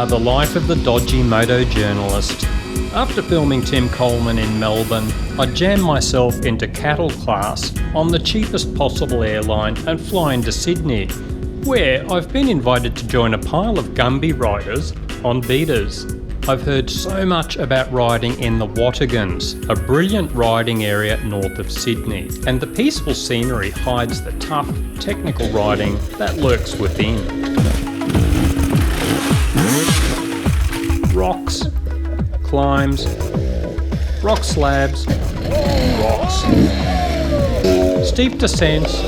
The life of the dodgy motojournalist. After filming Tim Coleman in Melbourne, I jammed myself into cattle class on the cheapest possible airline and fly into Sydney, where I've been invited to join a pile of gumby riders on beaters. I've heard so much about riding in the Watagans, a brilliant riding area north of Sydney, and the peaceful scenery hides the tough, technical riding that lurks within. Rocks, climbs, rock slabs, rocks, steep descents,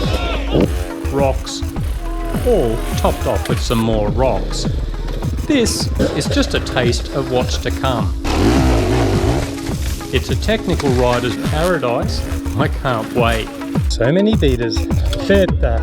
rocks, all topped off with some more rocks. This is just a taste of what's to come. It's a technical rider's paradise. I can't wait. So many beaters. Beta.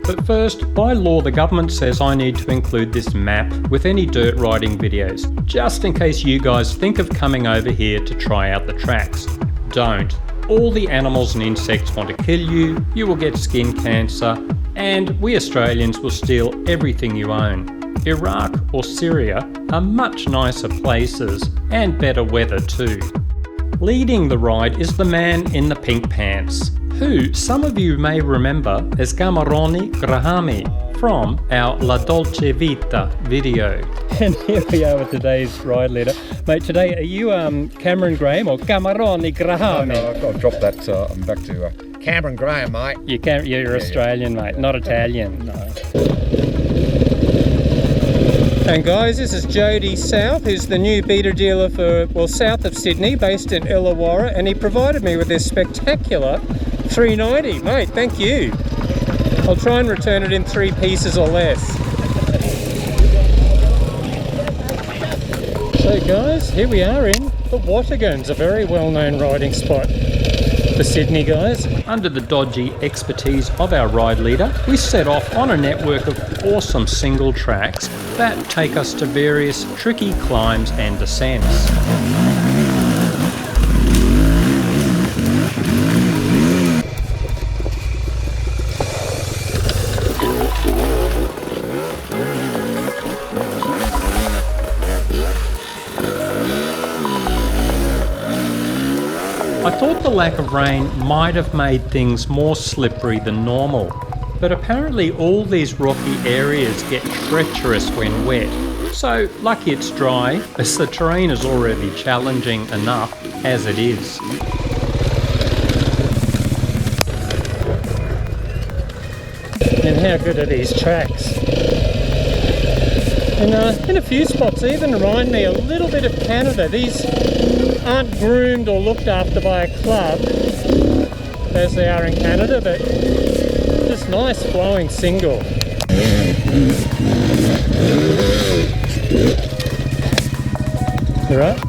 But first, by law, the government says I need to include this map with any dirt riding videos, just in case you guys think of coming over here to try out the tracks. Don't. All the animals and insects want to kill you, you will get skin cancer, and we Australians will steal everything you own. Iraq or Syria are much nicer places, and better weather too. Leading the ride is the man in the pink pants, who some of you may remember as Gamaroni Grahami from our La Dolce Vita video. And here we are with today's ride leader. Mate, today are you Cameron Graham or Gamaroni Grahami? No, I've got to drop that. I'm back to Cameron Graham, mate. You're Australian, mate, not Italian. No. And guys, this is Jody South, who's the new beater dealer for, well, south of Sydney, based in Illawarra, and he provided me with this spectacular 390. Mate, thank you. I'll try and return it in 3 pieces or less. So guys, here we are in the Watagans, a very well-known riding spot for Sydney, guys. Under the dodgy expertise of our ride leader, we set off on a network of awesome single tracks that take us to various tricky climbs and descents. I thought the lack of rain might have made things more slippery than normal, but apparently all these rocky areas get treacherous when wet. So lucky it's dry, as the terrain is already challenging enough as it is. And how good are these tracks? And in a few spots even remind me a little bit of Canada. These aren't groomed or looked after by a club as they are in Canada, but just nice flowing single. Alright.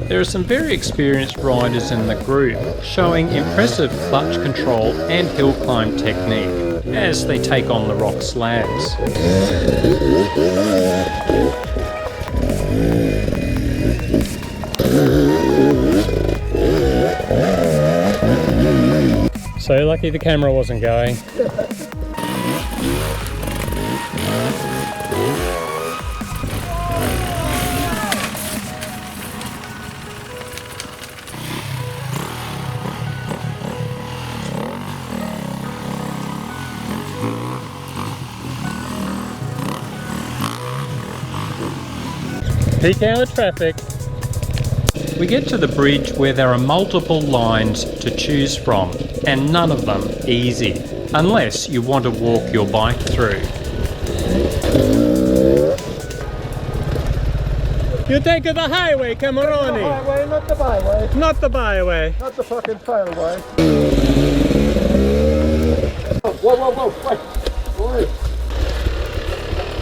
There are some very experienced riders in the group, showing impressive clutch control and hill climb technique as they take on the rock slabs. So lucky the camera wasn't going. Peak hour traffic. We get to the bridge where there are multiple lines to choose from, and none of them easy, unless you want to walk your bike through. You take the highway, Cameroni. The highway, not the byway. Not the byway. Not the fucking tailway. Whoa, wait.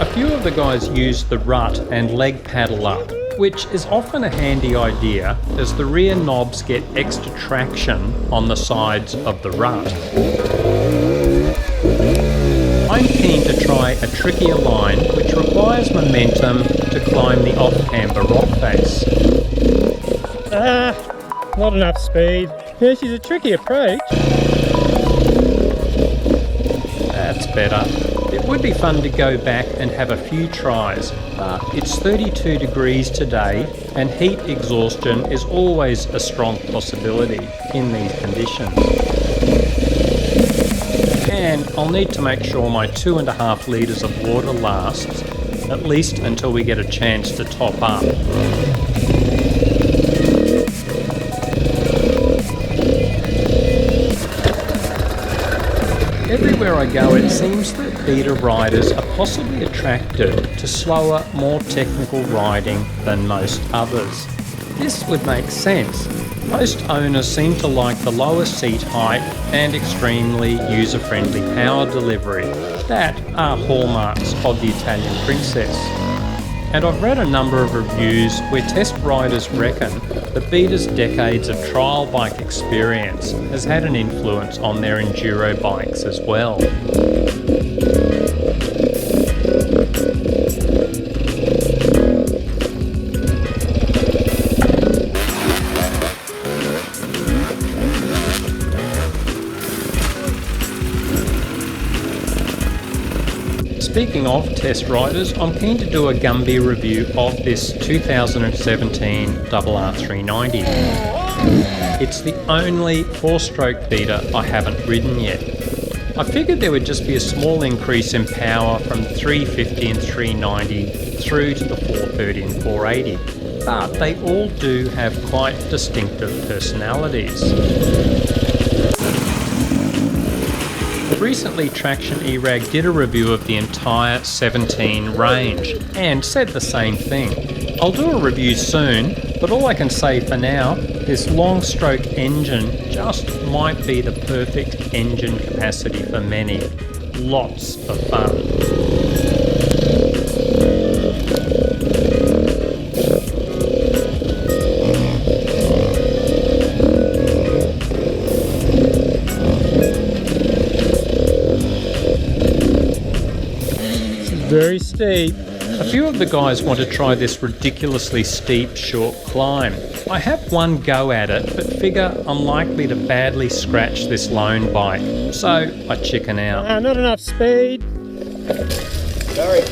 A few of the guys use the rut and leg paddle up, which is often a handy idea as the rear knobs get extra traction on the sides of the rut. I'm keen to try a trickier line which requires momentum to climb the off-camber rock face. Not enough speed. Yeah, she's a tricky approach. That's better. It would be fun to go back and have a few tries, but it's 32 degrees today and heat exhaustion is always a strong possibility in these conditions. And I'll need to make sure my 2.5 litres of water lasts, at least until we get a chance to top up. Everywhere I go, it seems that beater riders are possibly attracted to slower, more technical riding than most others. This would make sense. Most owners seem to like the lower seat height and extremely user-friendly power delivery. That are hallmarks of the Italian princess. And I've read a number of reviews where test riders reckon that beaters' decades of trial bike experience has had an influence on their enduro bikes as well. Speaking of test riders, I'm keen to do a Gumby review of this 2017 RR390. It's the only 4-stroke beater I haven't ridden yet. I figured there would just be a small increase in power from the 350 and 390 through to the 430 and 480, but they all do have quite distinctive personalities. Recently, Traction E-Rag did a review of the entire 17 range and said the same thing. I'll do a review soon, but all I can say for now, this long stroke engine just might be the perfect engine capacity for many. Lots of fun. Very steep. A few of the guys want to try this ridiculously steep short climb. I have one go at it, but figure I'm likely to badly scratch this lone bike, so I chicken out. Not enough speed. Sorry.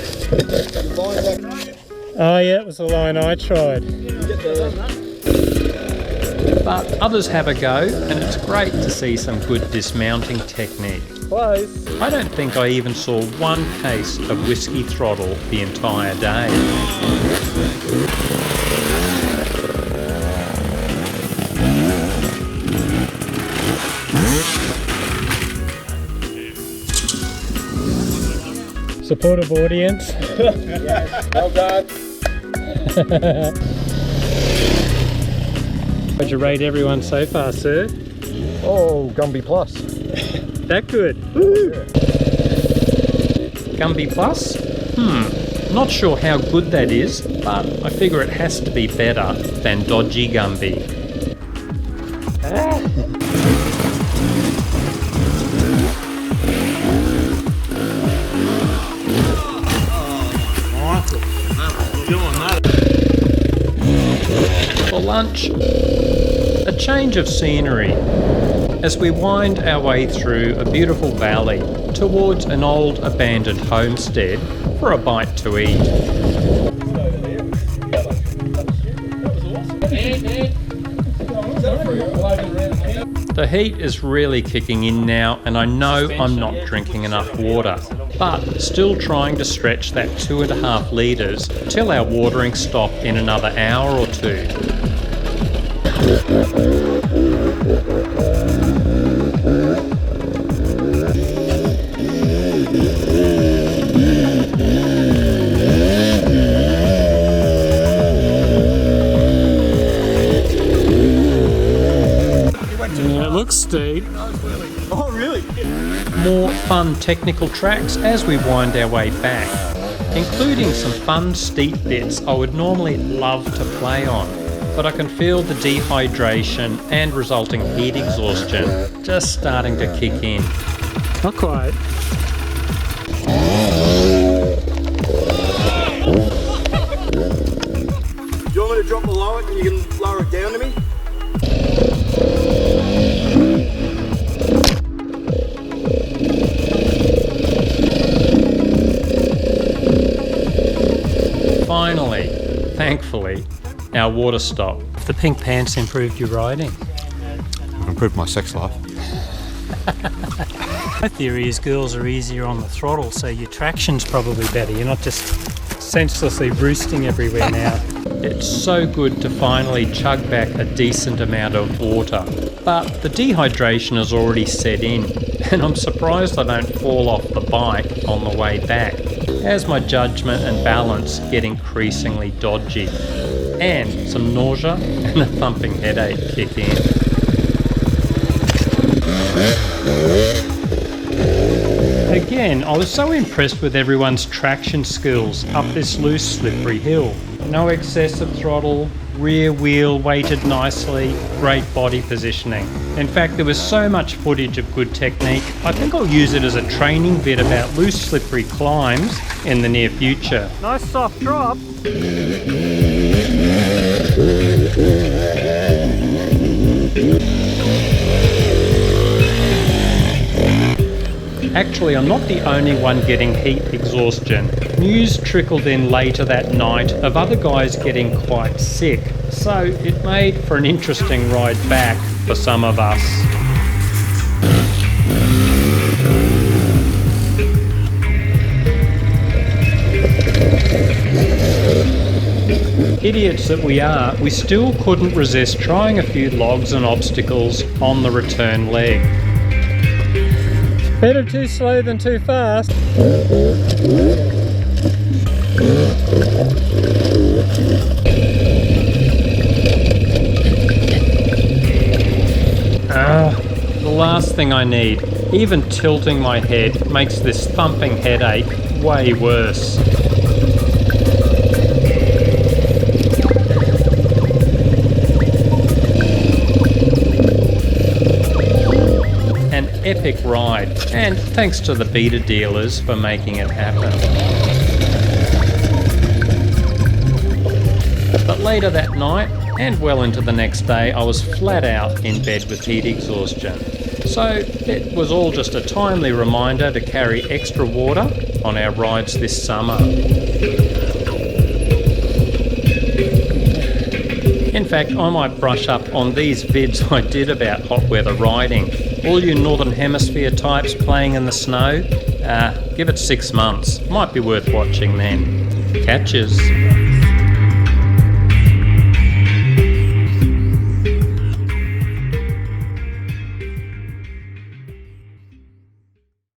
Oh yeah, it was the line I tried. But others have a go, and it's great to see some good dismounting technique. Close. I don't think I even saw one case of whiskey throttle the entire day. Supportive audience. Yes, well done. How'd you rate everyone so far, sir? Oh, Gumby Plus. That good. Woo. Gumby Plus? Not sure how good that is, but I figure it has to be better than dodgy Gumby. For lunch, a change of scenery as we wind our way through a beautiful valley towards an old abandoned homestead for a bite to eat. The heat is really kicking in now, and I know I'm not drinking enough water, but still trying to stretch that 2.5 litres till our watering stop in another hour or two. Yeah, it looks steep. Oh, really? More fun technical tracks as we wind our way back, including some fun steep bits I would normally love to play on, but I can feel the dehydration and resulting heat exhaustion just starting to kick in. Not quite. Do you want me to drop below it and you can lower it down to me? finally, thankfully, our water stop. If the pink pants improved your riding. I've improved my sex life. My theory is girls are easier on the throttle, so your traction's probably better. You're not just senselessly roosting everywhere now. It's so good to finally chug back a decent amount of water, but the dehydration has already set in, and I'm surprised I don't fall off the bike on the way back, as my judgment and balance get increasingly dodgy, and some nausea and a thumping headache kick in. Again, I was so impressed with everyone's traction skills up this loose, slippery hill. No excessive throttle, rear wheel weighted nicely, great body positioning. In fact, there was so much footage of good technique, I think I'll use it as a training vid about loose, slippery climbs in the near future. Nice soft drop. Actually, I'm not the only one getting heat exhaustion. News trickled in later that night of other guys getting quite sick, so it made for an interesting ride back for some of us. Idiots that we are, we still couldn't resist trying a few logs and obstacles on the return leg. Better too slow than too fast. The last thing I need. Even tilting my head makes this thumping headache way worse. An epic ride, and thanks to the beta dealers for making it happen. But later that night, and well into the next day, I was flat out in bed with heat exhaustion. So it was all just a timely reminder to carry extra water on our rides this summer. In fact, I might brush up on these vids I did about hot weather riding. All you Northern Hemisphere types playing in the snow, give it 6 months. Might be worth watching then. Catches.